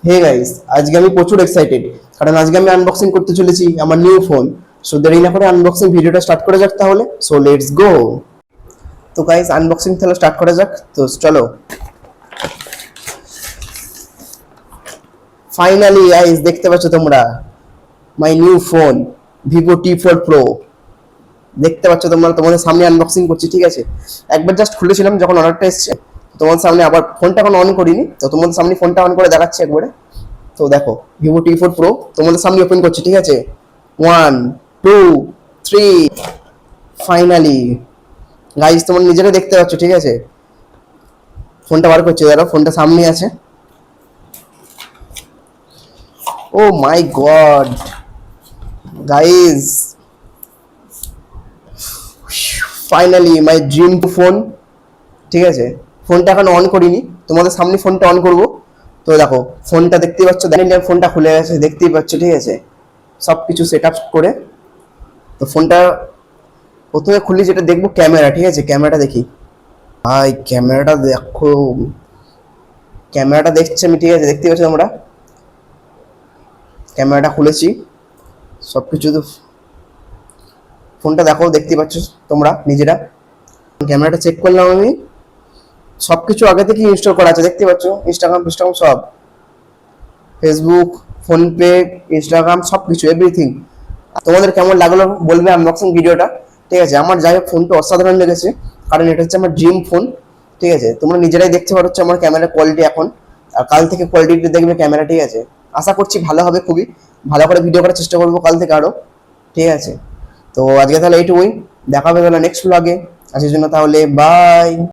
Hey guys, আজকে আমি প্রচুর এক্সাইটেড, কারণ আজকে আমি আনবক্সিং করতে চলেছি আমার নিউ ফোন। সো দেরি না করে আনবক্সিং ভিডিওটা স্টার্ট করা যাক তাহলে। So let's go. তো গাইস, আনবক্সিং তাহলে স্টার্ট করা যাক, তো চলো। ফাইনালি গাইস, দেখতে পাচ্ছ তোমরা my new phone Vivo T4 Pro। দেখতে পাচ্ছ তোমরা, তোমাদের সামনে আনবক্সিং করছি, ঠিক আছে। একবার জাস্ট খুলেছিলাম যখন অর্ডারটা এসেছে, তোমাদের সামনে আবার ফোনটা এখন অন করিনি, তো তোমাদের সামনে ফোনটা অন করে দেখাচ্ছি একবারে। তো দেখো, Vivo T4 Pro তোমাদের সামনে ওপেন করছি, ঠিক আছে। 1 2 3। ফাইনালি গাইস, তোমরা নিজেরা দেখতে পাচ্ছ, ঠিক আছে। ফোনটা বার করছি, দাঁড়াও, ফোনটা সামনে আছে। Oh my god guys, finally my dream phone, ঠিক আছে। ফোনটা এখন অন করিনি, তোমাদের সামনে ফোনটা অন করব। তো দেখো, ফোনটা দেখতেই পাচ্ছ, দেখেন ফোনটা খুলে গেছে, দেখতেই পাচ্ছ, ঠিক আছে। সব কিছু সেট আপ করে তো ফোনটা প্রথমে খুলি, যেটা দেখবো ক্যামেরা, ঠিক আছে। ক্যামেরাটা দেখি, ভাই ক্যামেরাটা দেখো, ক্যামেরাটা দেখছি আমি, ঠিক আছে। দেখতে পাচ্ছ তোমরা, ক্যামেরাটা খুলেছি, সব কিছু তো ফোনটা দেখো, দেখতে পাচ্ছ তোমরা নিজেরা। ক্যামেরাটা চেক করলাম আমি, সব কিছু আগে থেকে ইনস্টল করা আছে, দেখতে পাচ্ছ। ইনস্টাগ্রাম সব, ফেসবুক, ফোনপে, ইনস্টাগ্রাম, সব কিছু এভরিথিং। তোমাদের কেমন লাগলো বলবে আনবক্সিং ভিডিওটা, ঠিক আছে। আমার যাই হোক, ফোনটা অসাধারণ লেগেছে, কারণ এটা হচ্ছে আমার ড্রিম ফোন, ঠিক আছে। তোমরা নিজেরাই দেখতে পাচ্ছ আমার ক্যামেরার কোয়ালিটি এখন, আর কাল থেকে কোয়ালিটি দেখবে ক্যামেরা, ঠিক আছে। আশা করছি ভালো হবে, খুবই ভালো করে ভিডিও করার চেষ্টা করবো কাল থেকে আরো, ঠিক আছে। তো আজকে তাহলে এইটুকুই, দেখা হবে তাহলে নেক্সট ব্লগে। আজকের জন্য তাহলে বাই।